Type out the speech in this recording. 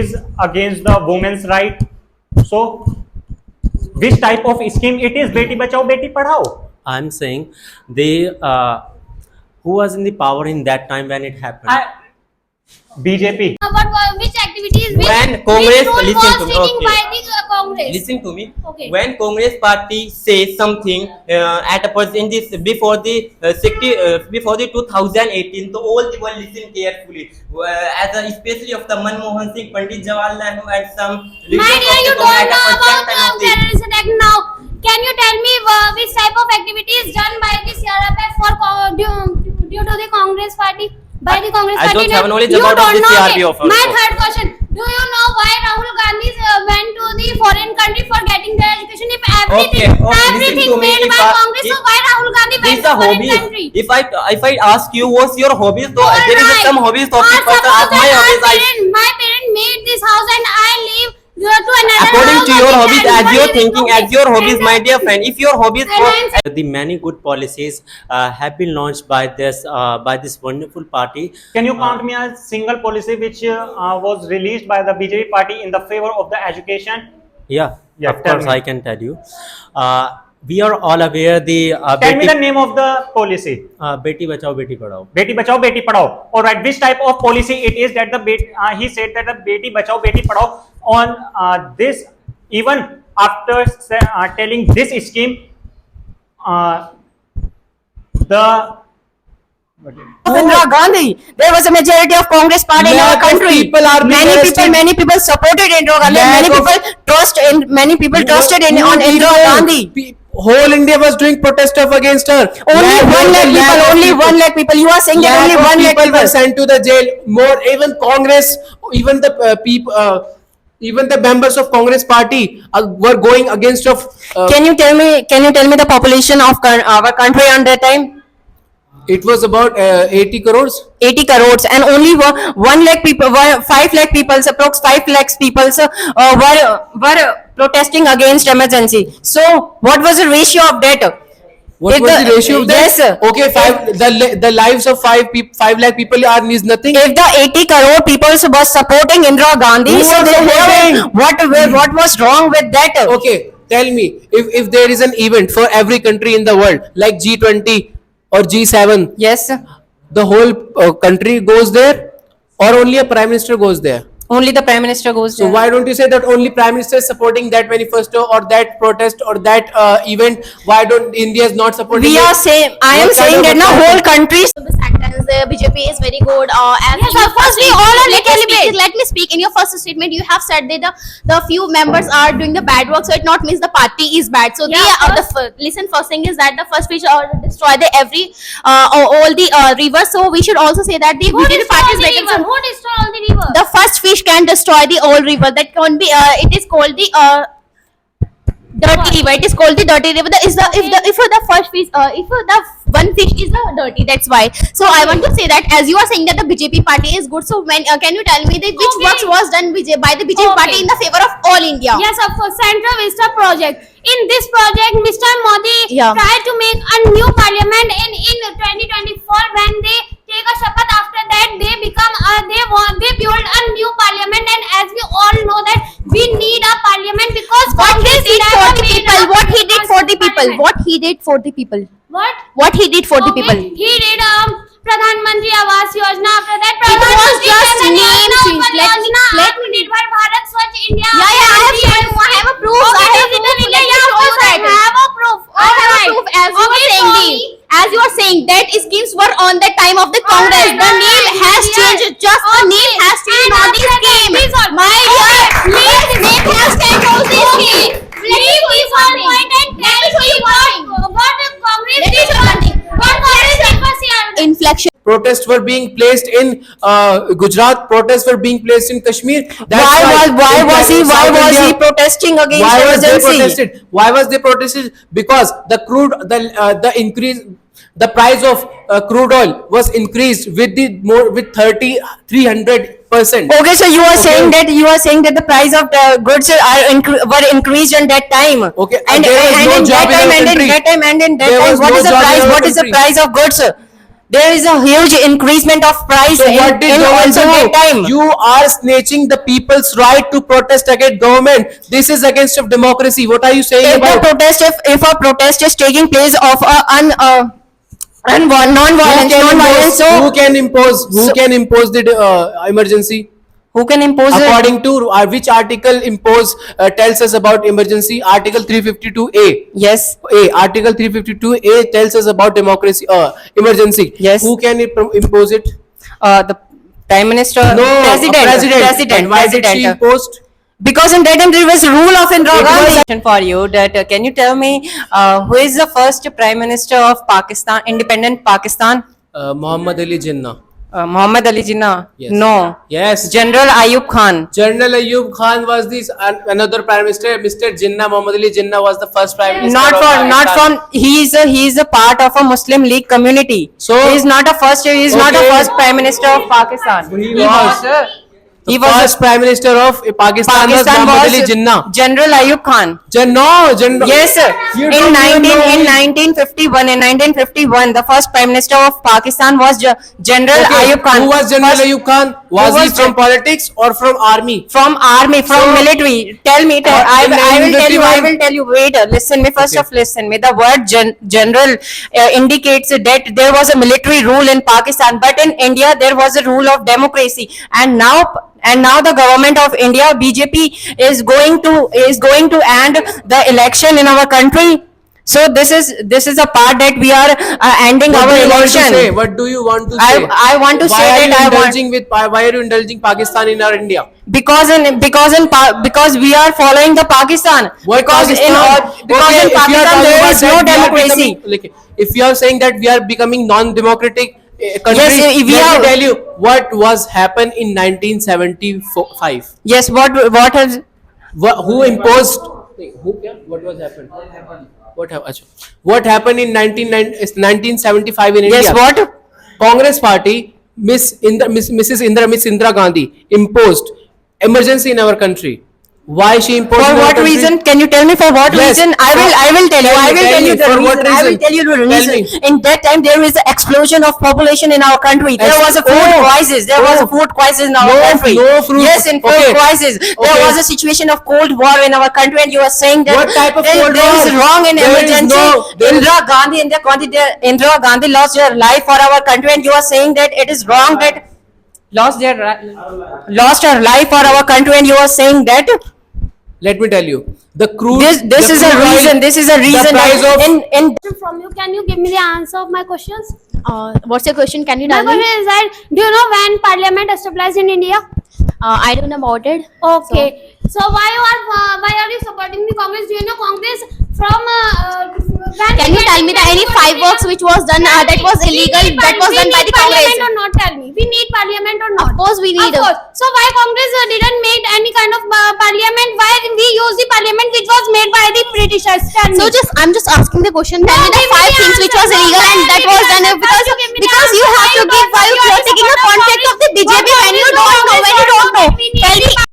is against the women's right. So, which type of scheme it is? Beti Bachao, Beti Padhao. I'm saying they who was in the power in that time when it happened. BJP. About which activities When Congress, which role listen was to me, taken okay. by the Congress? Listen to me. Okay. When Congress party says something at a person in this before the before the 2018, so all the world listen carefully. As a, especially of the Manmohan Singh, Pandit Jawaharlal Nehru, and some. My dear, you don't know about terrorist attack now. Can you tell me which type of activities done by the CRPF for due to the Congress party? By the Congress I party? don't have knowledge You about don't the know, CRPF okay. My also. third question: do you know why Rahul Gandhi went to the foreign country for getting their education? If everything, listen to me, made if by Congress, so why Rahul Gandhi went these to are foreign hobbies. country? If I ask you what's your hobbies, so All there is right. some hobbies of the Suppose person. As my that hobbies, my parent made this house and I live to another according house to on your the hobbies, land. as What you're is it? thinking, Okay. as your hobbies, And, my dear friend, if your hobbies and I'm the many good policies have been launched by this wonderful party. Can you count me a single policy which was released by the BJP party in the favor of the education? Yeah, Yeah, of tell course, me. I can tell you. We are all aware the Tell me the name of the policy. Beti Bachao, Beti Padhao. Beti Bachao, Beti Padhao. All right, which type of policy it is that he said that the Beti Bachao, Beti Padhao on this, even after telling this scheme, the of Indira Gandhi. There was a majority of Congress party in our Lack of country. people are being arrested. Many people supported Indira Gandhi. Many people trusted on Indira Gandhi. Whole India was doing protest of against her. Only 1 lakh people. You are saying that only 1 lakh people were people. sent to the jail. More, even Congress, even the people, even the members of Congress party were going against of. Can you tell me the population of our country on that time? It was about 80 crores. 80 crores, and only 1 lakh people, 5 lakh people, approx 5 lakhs people were protesting against emergency. So, what was the ratio of that? What If was the- the ratio of that? yes, sir. Okay, the lives of 5 lakh people is nothing. If the 80 crore people were supporting Indira Gandhi, Who so was supporting? what was wrong with that? Okay, tell me, if there is an event for every country in the world like G20 or G7, Yes, the whole country goes there, or only a prime minister goes there? only the prime minister goes So there. why don't you say that only prime minister is supporting that manifesto or that protest or that event? Why don't India is not supporting? We it? are saying, I am What kind saying of that now attack? whole country. The sentence BJP is very good. As Yes, in of course, we all are recalibrate. Let me speak. In your first statement, you have said that the few members are doing the bad work, so it not means the party is bad. So Yeah, listen. First thing is that the first we should destroy the every all the rivers. So we should also say that the who BJP destroy party is all the making river? some. Who destroy all the river? The first fish can destroy the whole river. That can be. It is called the. Dirty river. It is called the dirty river. If the first fish, if the one fish is dirty, that's why. So I want to say that as you are saying that the BJP party is good. So when can you tell me that which Okay. works was done by the BJP party Okay. in the favor of all India? Yes, of course, Central Vista project. In this project, Mr. Modi Yeah. tried to make a new parliament in 2024. When they take a shapat, after that they become they build a new parliament. And as we all know that we need a parliament because What he Congress did never for the made people. a What he did for the people. parliament. What he did for the people. What? What he did for the Okay, people. He did Pradhan Mantri Awas Yojana. After that, It was Pradhan Mantri just Jan name Yojana, change. Ujjwala Let me- Yojana, let me- Atmanirbhar Bharat, Swachh India. Yeah, I have shown you. I have a proof. Okay, I have digital proof. India. Let me Yeah, of show you course, I that. have a proof. I have a Alright. proof as you were Okay, saying show me. as you are saying that schemes were on the time of the Congress. Alright, The alright, name has yeah. changed. Just the name has changed, And not the after that, scheme. please all- My dear, Please, name has changed, not the scheme. Leave this all point and tell me what Congress Let me did show you for- one thing. what Congress did for CR. Inflection. Protests were being placed in Gujarat. Protests were being placed in Kashmir. Why was he India- protesting against Why was they emergency? protested? Why was they protested? Because the increase, the price of crude oil was increased with 300%. Okay, so you are saying that the price of the goods were increased in that time. Okay, and there was no in job that in time our and in country. that time and in that There time, was what no is the job in price? our What is the country. price of goods? there is a huge increasement of price So what did in government also that do? time. You are snatching the people's right to protest against government. This is against of democracy. What are you saying If the about? protest, if a protest is taking place of a non-violence, so Who can impose? Who So- can impose the emergency? who can impose it? According to which article tells us about emergency? Article 352A. Yes. Article 352A tells us about democracy. Emergency. Yes. Who can impose it? The Prime Minister, No, President, President. And why did she impose? Because in that time there was a rule of Indira It Gandhi. was- Question for you that can you tell me who is the first Prime Minister of Pakistan, independent Pakistan? Muhammad Ali Jinnah. Muhammad Ali Jinnah. Yes. No. Yes. General Ayub Khan. General Ayub Khan was this another prime minister. Mr. Jinnah, Muhammad Ali Jinnah was the first prime minister. Not of from, not Pakistan. from. He is a part of a Muslim League community. So- he is not a first. He is not a Okay. first Prime Minister of Pakistan. He was. He The was. first prime minister of Pakistan was Pakistan Muhammad Ali was Jinnah. General Ayub Khan. No. Yes, sir. You In don't even know him. 1951, the first Prime Minister of Pakistan was General Okay, Ayub Khan. Who was General First- Ayub Khan? Was he was from Gen- politics or from army? From army, from So- military. Tell me, in I will tell you. 1951 I will tell you. Wait, listen me first. Okay. Of listen me. The word general indicates that there was a military rule in Pakistan, but in India there was a rule of democracy, and now the government of India, BJP, is going to end the election in our country. So this is a part that we are ending What our do you want to election. say? What do you want to say? I want to Why say are that you I want. indulging with? Why are you indulging Pakistan in our India? Because we are following the Pakistan. What because Pakistan? in Okay, if you are Pakistan talking there about is that no we are democracy. becoming- if you are saying that we are becoming non-democratic country, Yes, we let are- me tell you what was happened in 1975. Yes, what has Who imposed? What was happened? What happened in 1975 in India? yes what Congress Party, Mrs. Indira Gandhi imposed emergency in our country. Why she imposed? for in our what country? reason? Can you tell me for what Yes. reason? I will tell you. Tell I me, will tell tell you me, the for reason. what I will reason? tell you the Tell reason. me. In that time there is an explosion of population in our country. There was a food Oh. crisis. There was a Oh. food crisis in our No, country. no fruit- Yes, in food Okay. crisis. There Okay. was a situation of cold war in our country, and you are saying that What type of cold there is war? wrong in There is emergency. there is- Indira Gandhi lost her life for our country, and you are saying that it is wrong that lost her life for our country, and you are saying that Let me tell you, the crude. this the is a crude oil- reason. This is a reason. The price that of in From you, can you give me the answer of my questions? What's your question? Can you My tell me? question is that, do you know when Parliament established in India? I don't know about it. Okay. So why are you supporting the Congress? Do you know Congress from when? Can you tell me that any fireworks which was done that was illegal that was done by the Parliament Congress? or not? Tell me. We need Parliament or not? Of course we need. Of course. So why Congress didn't make any kind of Parliament? Why we use the Parliament which was made by the Britishers? Tell me. So I'm just asking the question. Tell No, me the give me five the things which answer. was illegal No, and that give me was the done answer. because First you give me the you answer. have to give. Why you